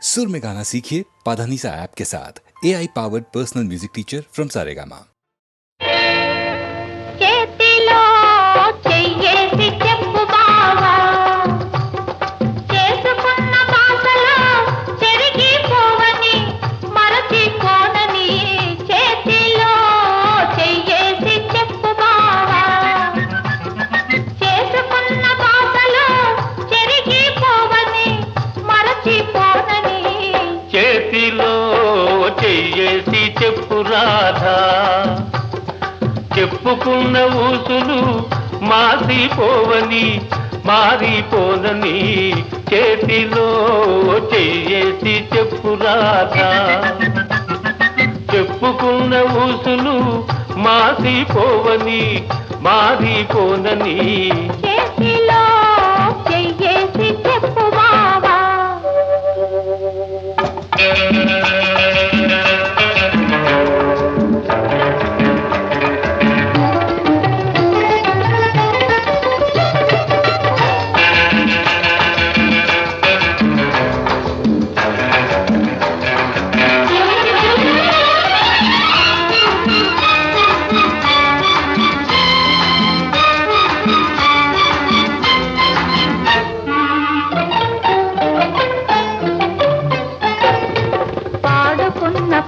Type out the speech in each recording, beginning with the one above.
सुर में गाना सीखिए पाधानीसा ऐप के साथ। AI powered personal music teacher from Saregama. చెప్పురాధా చెప్పుకున్న ఊసులు మాసిపోవని మారిపోనని చేతిలో చెయ్యేసి చెప్పురాధా చెప్పుకున్న ఊసులు మాసిపోవని మారిపోనని చేతిలో చెయ్యేసి చెప్పు బావా.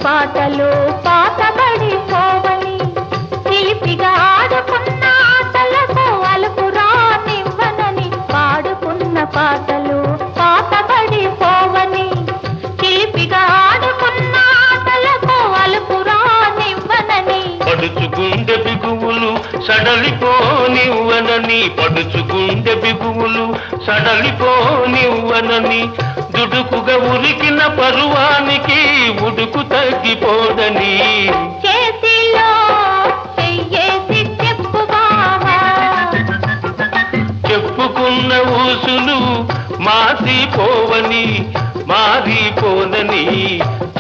పాటలు పాతబడిపోవని చిలిపిగా ఆడుకున్న ఆటలకు అలుపు రానివ్వనని పాడుకున్న పాటలు పాతబడిపోవని చిలిపిగా ఆడుకున్న ఆటలకు అలుపు రానివ్వనని పడుచుగుండె బిగువులు సడలిపోనివ్వనని పడుచుగుండె బిగువులు సడలిపోనివ్వనని దుడుకుగా ఉరికిన పరువానికి ఉడుకు తగ్గిపోదని చేతిలో చెయ్యేసి చెప్పు బావా. చెప్పుకున్న ఊసులు మాసిపోవని మారిపోనని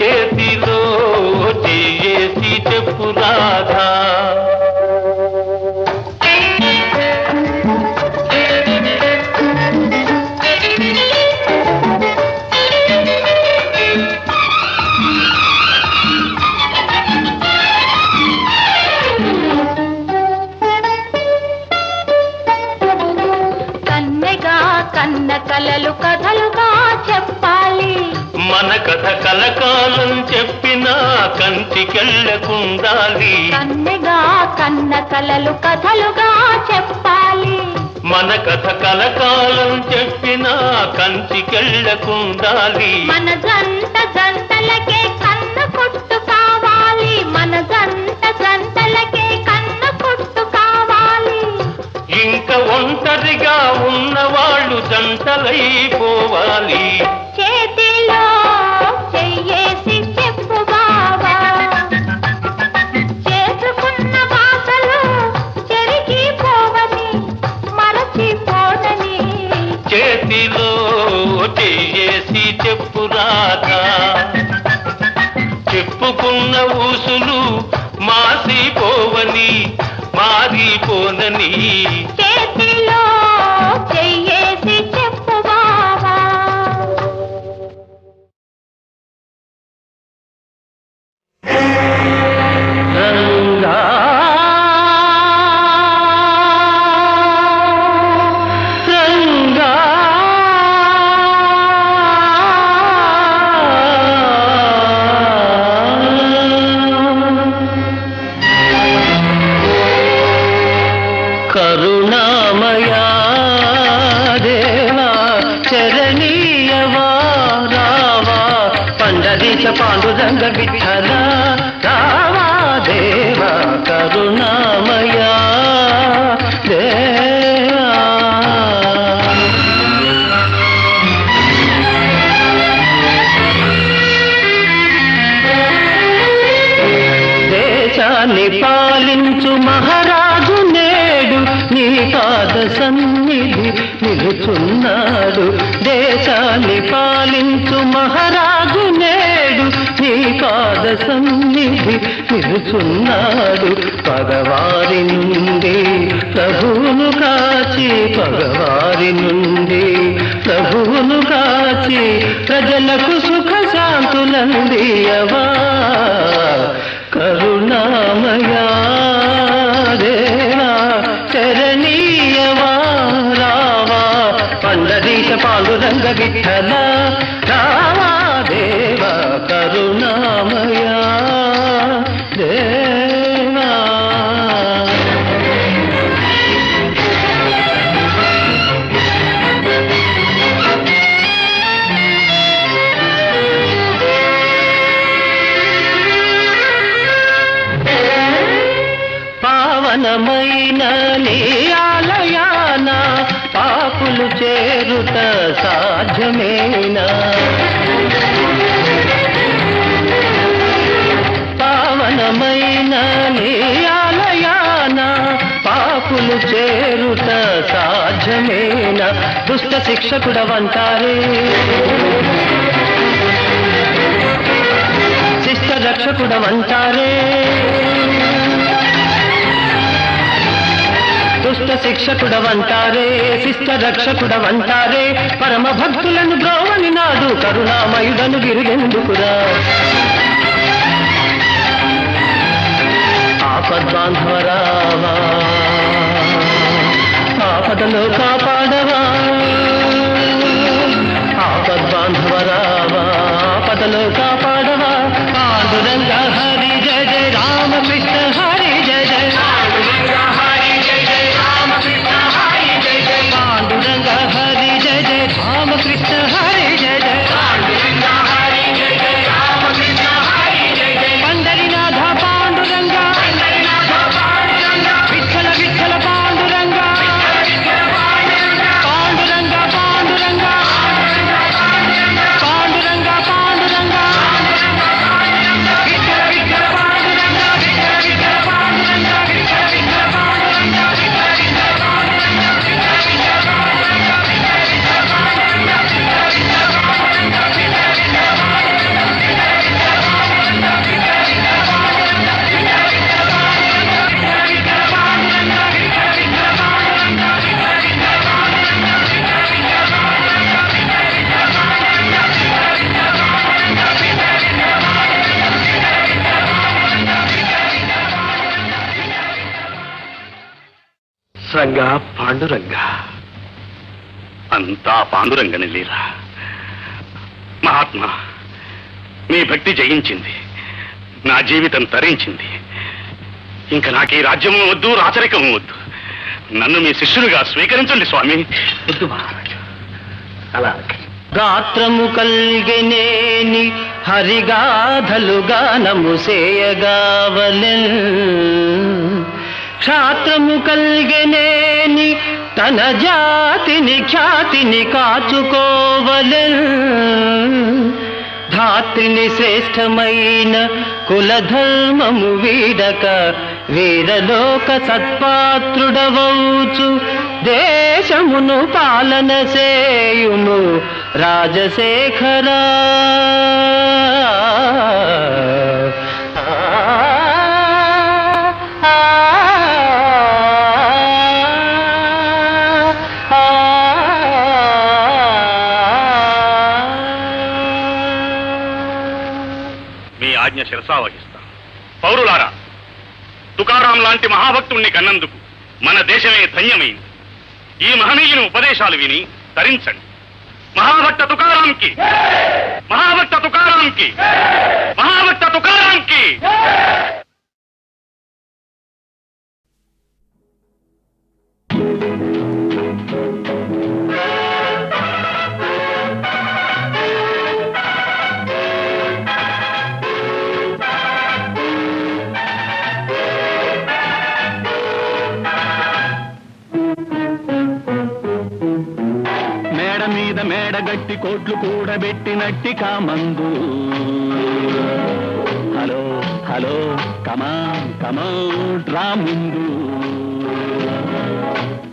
చేతిలో చెయ్యేసి చెప్పురాధా కన్న కలలు కథలుగా చెప్పాలి మన కథ కలకాలం చెప్పినా కంటికెళ్ళకుండాలి కన్నెగా కన్న కలలు కథలుగా చెప్పాలి మన కథ కలకాలం చెప్పినా కంటికెళ్ళకుండాలి మన జంట జంటలకే కన్న కొట్టు కావాలి మన జంట జంటలకే కన్న కొట్టు కావాలి ఇంకా ఒంటరిగా ఉన్నవాళ్ళు జంటలైపోవాలి చేతిలో చెయ్యేసి చెప్పు బావా. చేసుకున్న బాసలు చెరిగిపోవని మరచిపోనని చేతిలో చెయ్యేసి చెప్పురాధా చెప్పుకున్న ఊసులు మాసిపోవని మారిపోనని చేతిలో చెయ్యేసి చెప్పు బావా. రంగా రంగా కరుణామయా దేవా చరణీయవా రావా పండరీశ పాండురంగ విఠల రావా దేవా కరుణామయా దేవా దేశాన్ని పాలించు మహారాజు నేడు నీ పాద సన్నిధి నిలుచున్నాడు దేశాన్ని పాలించు మహారాజు నేడు నీ పాద సన్నిధి నిలుచున్నాడు పగవారి నుండి ప్రభువును కాచి పగవారి నుండి ప్రభువును కాచి ప్రజలకు సుఖ శాంతులందియవా కరుణామయా దేవా శరణీయవా రావా పండరీశ పాండురంగ విఠల రావా దేవా కరుణామయా దేవా. పావనమైన నీ ఆలయాన పాపులు చేరుట సాధ్యమేనా పావనమైన నీ ఆలయాన పాపులు చేరుట సాధ్యమేనా దుష్ట శిక్షకుడవంటారే శిష్ట రక్షకుడవంటారే దుష్ట శిక్షకుడవంటారే శిష్ట రక్షకుడవంటారే పరమ భక్తులను బ్రోవని నాడు కరుణామయుడను గిరిగెందుకురా ఆపద్బాంధవరావా ఆపదలో కాపాడవా ఆపద్బాంధవరావా ఆపదలో కాపాడవా పాండురంగ హరి జయ జయ రామకృష్ణ హరి జయ జయ పాండురంగ హరి జయ జయ రామకృష్ణ హరి జయ జయ పాండురంగ హరి జయ జయ రామకృష్ణ హరి జయ జయ పాండురంగ హరి జయ జయ రామకృష్ణ హరి జయ జయ పండరినాథ పాండురంగ పండరినాథ పాండురంగ విఠల విఠల పాండురంగ పాండురంగ పాండురంగ పాండురంగ పాండురంగ విఠల విఠల పాండురంగ విఠల విఠల పాండురంగ విఠల విఠల పాండురంగ రంగా పాండురంగ అంతా పాండురంగని లీలా మహాత్మా మీ భక్తి జయించింది నా జీవితం తరించింది ఇంక నాకు ఈ రాజ్యము వద్దు రాచరికము వద్దు నన్ను మీ శిష్యునిగా స్వీకరించండి స్వామి వద్దు మహారాజు అలా గాత్రము కల్గెనేని హరిగాధలు గానము సేయగావలెన్ క్షాత్రము కల్గెనేని తన జాతిని ఖ్యాతిని కాచుకోవలెన్ ధాత్రిని శ్రేష్టమైన కులధర్మము వీడక వీరలోక సత్పాత్రుడవౌచు దేశమును పాలన సేయుము రాజశేఖరా మీ ఆజ్ఞ శిరసావహిస్తాను పౌరులారా తుకారాం లాంటి మహాభక్తుణ్ణి కన్నందుకు మన దేశమే ధన్యమైంది ఈ మహనీయుని ఉపదేశాలు విని తరించండి మహాభక్త తుకారాంకి మహాభక్త తుకారాంకి మహాభక్త తుకారాంకి మేడ మీద మేడగట్టి కోట్లు కూడబెట్టినట్టి కామందు హలో హలో కమాన్ కమాన్ రా ముందు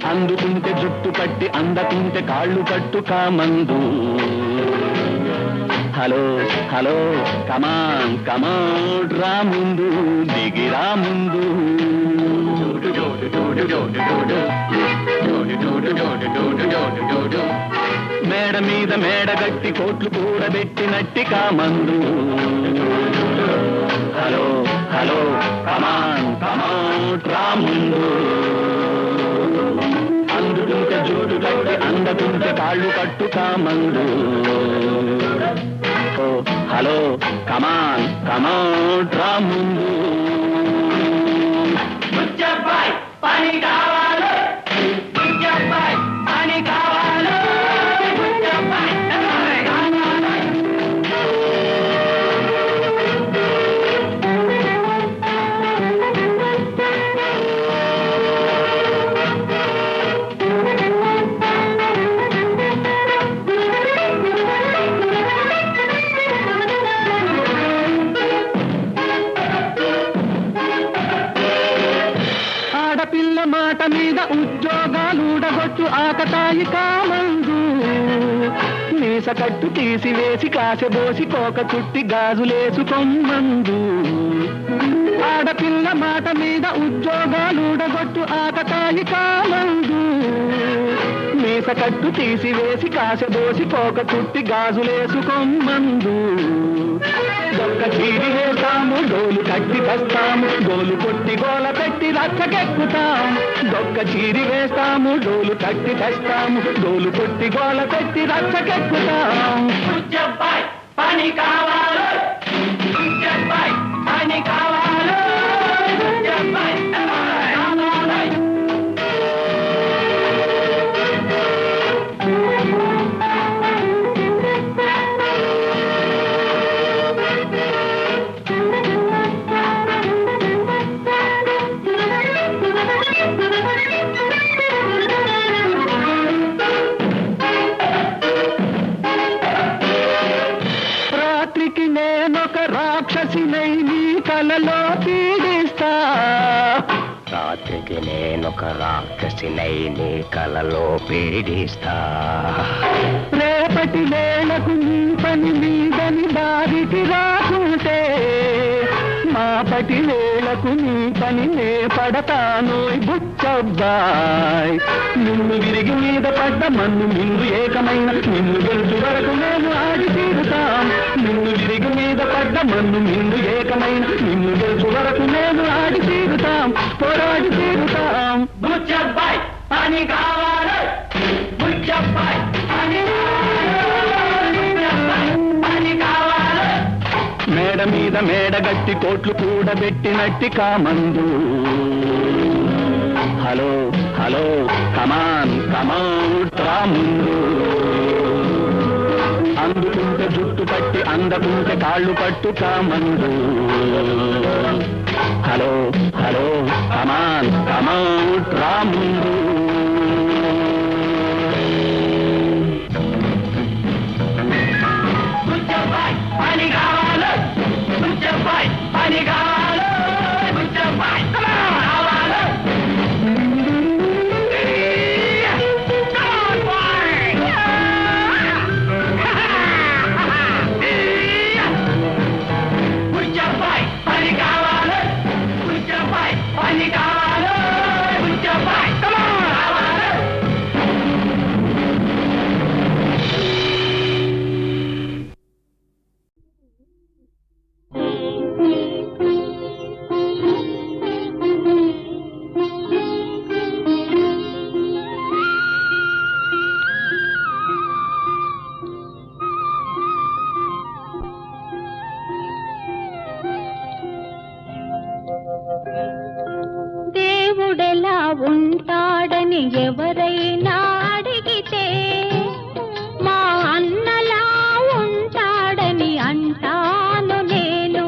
అందుకుంటే జుట్టు పట్టి అందకుంటే కాళ్ళు పట్టు కామందు హలో హలో కమాన్ కమాన్ రా ముందు దిగిరా ముందు మేడ మీద మేడగట్టి కోట్లు కూడబెట్టినట్టి కామందు. హలో హలో కమాన్ కమాన్ రాముందు. అందుకుంటే జోడు కట్టి అందకుంటే కాళ్ళు కట్టు కామందు. ఓ హలో కమాన్ కమాన్ రాముందు. పని కావాలి పని కావాలి. ఆడపిల్ల మాట మీద ఉద్యోగాలుడగొచ్చు ఆకతాయి కామందు. మీస కట్టు తీసివేసి కాసెబోసి కోక చుట్టి గాజులేసుకొమ్మందు. ఆడపిల్ల మాట మీద ఉద్యోగాలుడగొచ్చు ఆకతాయి కామందు. మీస కట్టు తీసివేసి కాసెబోసి కోక చుట్టి గాజులేసుకొమ్మందు. దొక్క చీరి వేస్తాము డోలు కట్టి తెస్తాము. డోలు కొట్టి గోల పెట్టి రచ్చకెక్కుతాం. దొక్క చీరి వేస్తాము డోలు కట్టి తెస్తాము. డోలు కొట్టి గోల పెట్టి రచ్చకెక్కుతాం. పని కావాలి పని కావాలి. రాత్రికి నేనొక రాక్షసినై నీ కలలో పీడిస్తా. రాత్రికి నేనొక రాక్షసినై నీ కలలో పీడిస్తా. రేపటి వేళకు నీ పని మీదని దారికి రాకుంటే మాపటి వేళకు నీ పని నే పడతాను బుచ్చబ్బాయ్. నిన్ను విరిగి మీద పడ్డ మన్ను నిన్ను ఏకమైన నిన్ను గెలుచు వరకు నేను ఆడి తీరుతాం. నిన్ను విరిగి మీద పడ్డ మన్ను నిన్ను ఏకమైన నిన్ను గెలుచు వరకు నేను ఆడి తీరుతాం. పోరాడి తీరుతాం. బుచ్చబ్బాయ్ పని కావాలి బుచ్చబ్బాయ్ పని కావాలి. మేడ మీద మేడగట్టి కోట్లు కూడబెట్టినట్టి కామందు. హలో హలో కమాన్ కమాన్ రాముందు. అందుకుంటే జుట్టు పట్టి అందకుంటే కాళ్ళు పట్టు కామందు. హలో హలో కమాన్ కమాన్ రాముందు. పని కావాలి పని కావాలి. దేవుడెలా ఉంటాడని ఎవరైనా అడిగితే మా అన్నలా ఉంటాడని అంటాను నేను.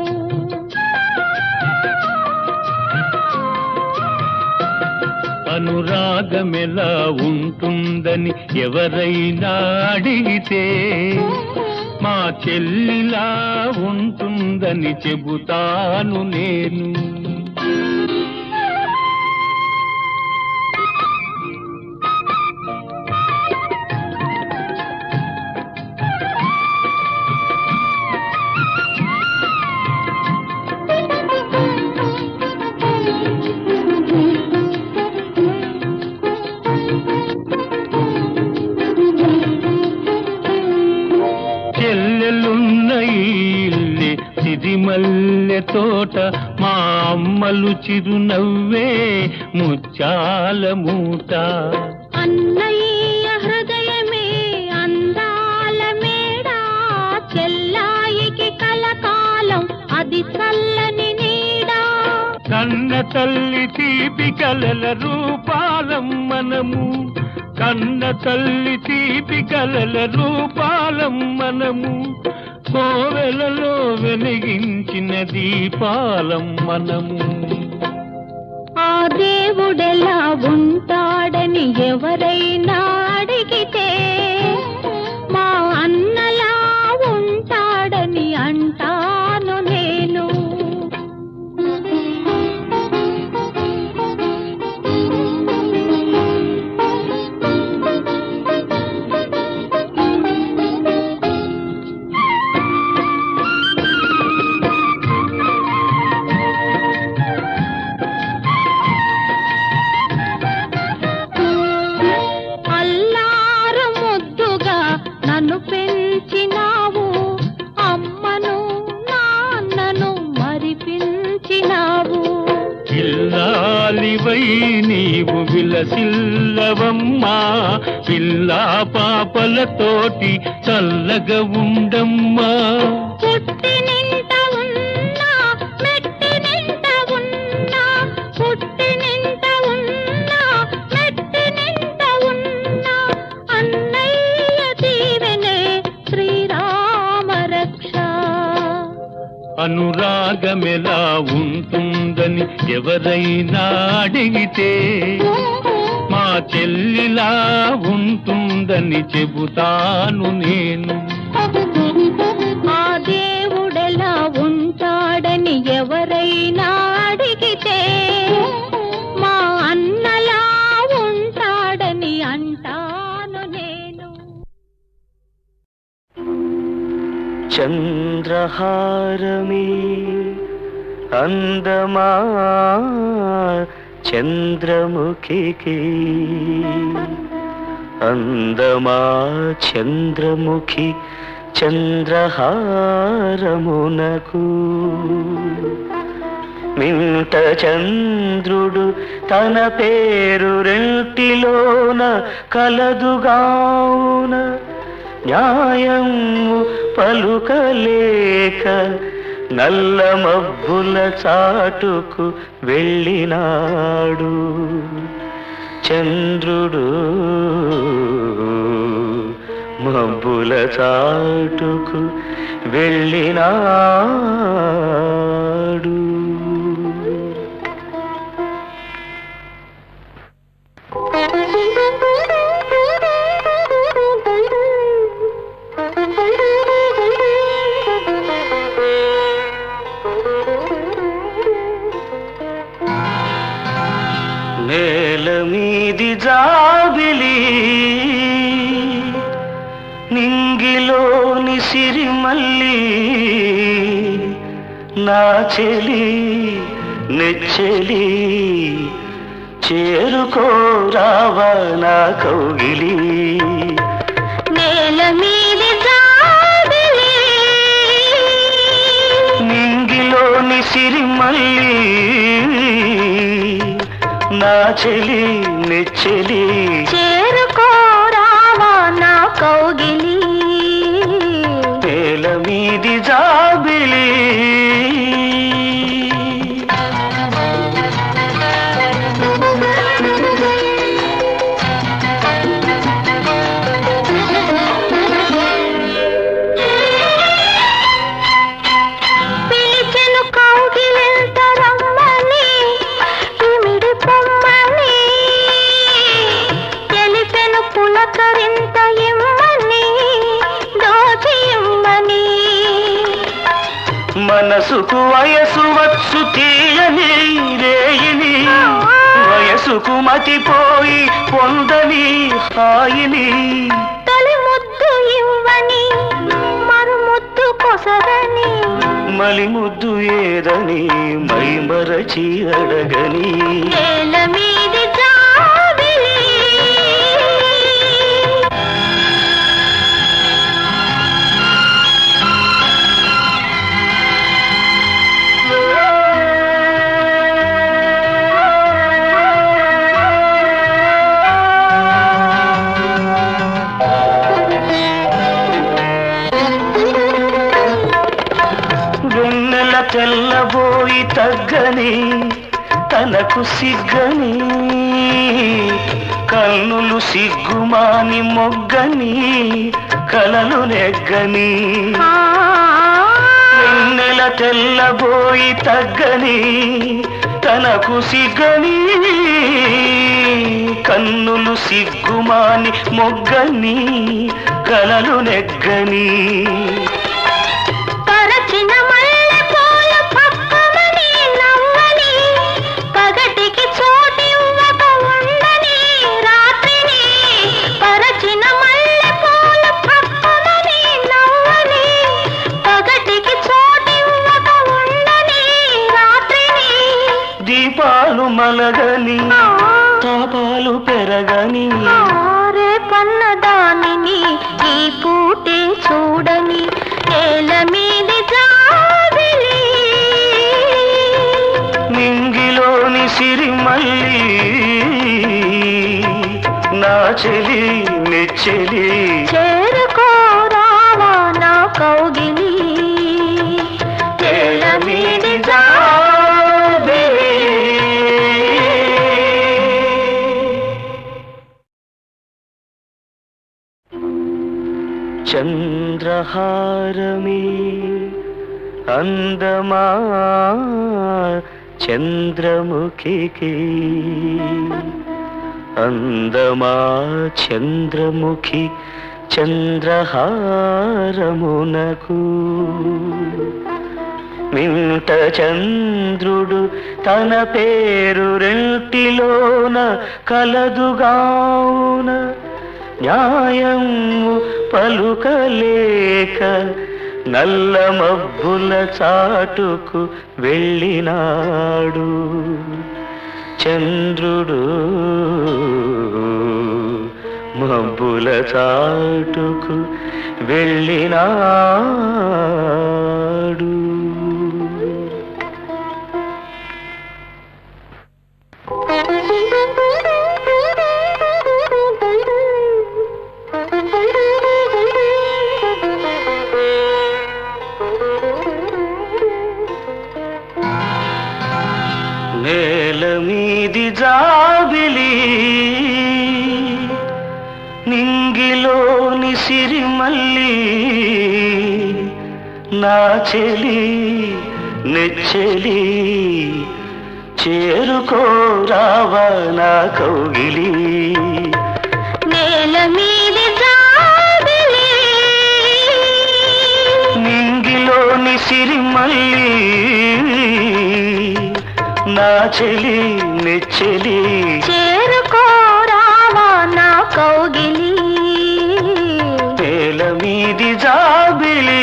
అనురాగమెలా ఉంటుందని ఎవరైనా అడిగితే మా చెల్లిలా ఉంటుందని చెబుతాను నేను. ఇల్లే సిరిమల్లె తోట, మా అమ్మలు చిరునవ్వే ముత్యాల మూట. అన్నయ్య హృదయమే అందాల మేడ, చెల్లాయికి కలకాలం అది చల్లని నీడ. కన్న తల్లి తీపి కలల రూపాలం మనము, కన్న తల్లి తీపి కలల రూపాలం మనము, కోవెలలో వెలిగించిన దీపాలం మనము. ఆ దేవుడెలా ఉంటాడని ఎవరైనా అడిగితే, మా అన్నలా ఉంటాడని అంటాను నేను. అల్లారు ముద్దుగా నన్ను పెంచినావు, అమ్మను నాన్నను మరిపించినావు. ఇల్లాలివై నీవు విలసిల్లవమ్మా, పిల్లా పాపలతోటి చల్లగా ఉండమ్మా. పుట్టి నింట ఉన్నా మెట్టి నింట ఉన్నా, పుట్టి నింట ఉన్నా మెట్టి నింట ఉన్నా, అన్నయ్య దీవెనే శ్రీరామ రక్ష. అనురాగమెలా ఉంటుందని ఎవరైనా అడిగితే, మా చెల్లిలా ఉంటుందని చెబుతాను నేను. ఆ దేవుడెలా ఉంటాడని ఎవరైనా అడిగితే, మా అన్నలా ఉంటాడని అంటాను నేను. చంద్రహారమే అందమా చంద్రముఖికి, అందమా చంద్రముఖి చంద్రహారమునకు. మింట చంద్రుడు తన పేరు రెంటిలోన కలదుగావున, న్యాయము పలుకలేక నల్ల మబ్బుల చాటుకు వెళ్ళినాడు చంద్రుడు, మబ్బుల చాటుకు వెళ్ళినాడు. నేల మీది జాబిలి, నింగిలోని సిరిమల్లి, నా చెలి నెచ్చెలి చేరుకోరావా నా కౌగిలి. నేల మీది జాబిలి, నింగిలోని సిరిమల్లి, నా చెలి నెచ్చెలి చేరుకోరావా నా కౌగిలి. నేల మీది జాబిలి. పిలిచెను కౌగిలింత రమ్మని, ఇమిడి పొమ్మని, తెలిపెను పులకరింత ఇమ్మని, దోచి ఇమ్మని. మనసుకు వయసు వచ్చు తీయని రేయిని, వయసుకు మతిపోయి పొందని హాయిని. తొలి ముద్దు ఇవ్వని, మరు ముద్దు కొసరని, మలి ముద్దు ఏదని మై మరచి అడగని. నేల మీది జాబిలి. తెల్లబోయి తగ్గని తనకు సిగ్గని కన్నులు సిగ్గుమాని మొగ్గని కలలు నెగ్గని వెన్నెల తెల్లబోయి తగ్గని తనకు సిగ్గని కన్నులు సిగ్గుమాని మొగ్గని కలలు నెగ్గని పరచిన మల్లె పూల పక్కమని నవ్వని పగటికి చోటివ్వక ఉండని రాత్రిని పరచిన మల్లె పూల పక్కమని నవ్వని పగటికి చోటివ్వక ఉండని రాత్రిని దీపాలు మలగని తాపాలు పెరగని రేపన్న దానిని ఈ పూటే చూడని నేల మీది జాబిలి నింగిలోని సిరిమల్లి నా చెలి మెచ్చెలి చేరుకోరావా నా కౌగిలి నేల మీది చంద్రహారమే అందమా చంద్రముఖికి అందమా చంద్రముఖి చంద్రహారమునకు మింట చంద్రుడు తన పేరు రెంటిలోన కలదుగావున న్యాయము పలుకలేక నల్ల మబ్బుల చాటుకు వెళ్ళినాడు చంద్రుడు మబ్బుల చాటుకు వెళ్ళినాడు. నేల మీది జాబిలి నింగిలోని సిరిమల్లి నా చెలి నెచ్చెలి చేరుకోరావా నా కౌగిలి నేల మీది జాబిలి నింగిలోని సిరిమల్లి నా చెలి నెచ్చెలి చేరుకోరావా నా కౌగిలి నేల మీది జాబిలి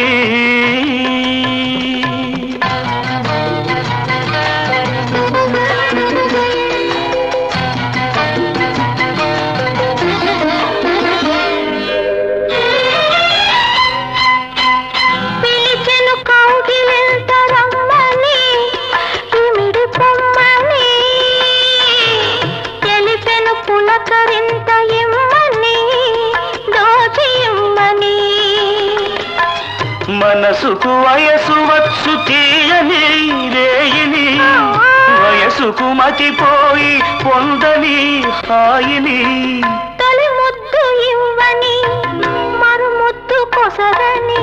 పిలిచెను కౌగిలింత రమ్మని ఇమిడి పొమ్మని తెలిపెను పులకరింత ఇమ్మని దోచి ఇమ్మని మనసుకు వయసు వచ్చు తీయని రేయిని వయసుకు మతిపోయి పొందని హాయిని తొలి ముద్దు ఇవ్వని మరు ముద్దు కొసరని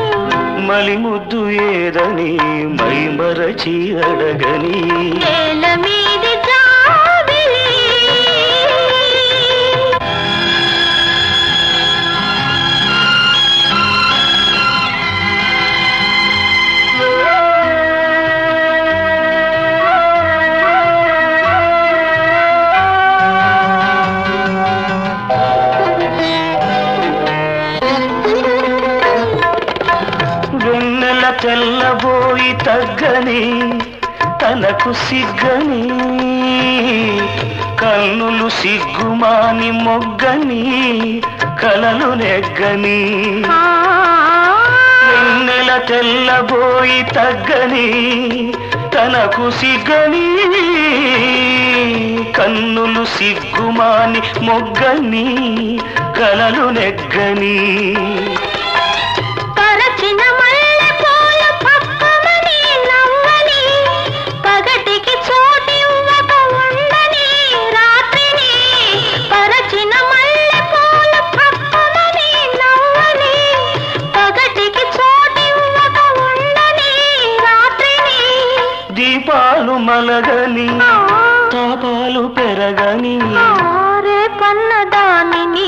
మలి ముద్దు ఏదని మై మరచి అడగని నేల మీది జాబిలి వెన్నెల తెల్లబోయి తగ్గని తనకు సిగ్గని కన్నులు సిగ్గుమాని మొగ్గని కలలు నెగ్గని వెన్నెల తెల్లబోయి తగ్గని తనకు సిగ్గని కన్నులు సిగ్గుమాని మొగ్గని కలలు నెగ్గని పరచిన మల్లె పూల పక్కమని నవ్వని మలగని తాపాలు పెరగని రే పన్న దానిని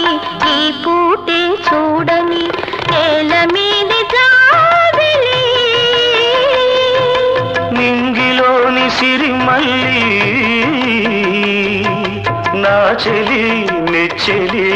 ఈ పూటే చూడని నేల మీది జాబిలి నింగిలోని సిరిమల్లి నా చెలి నెచ్చెలి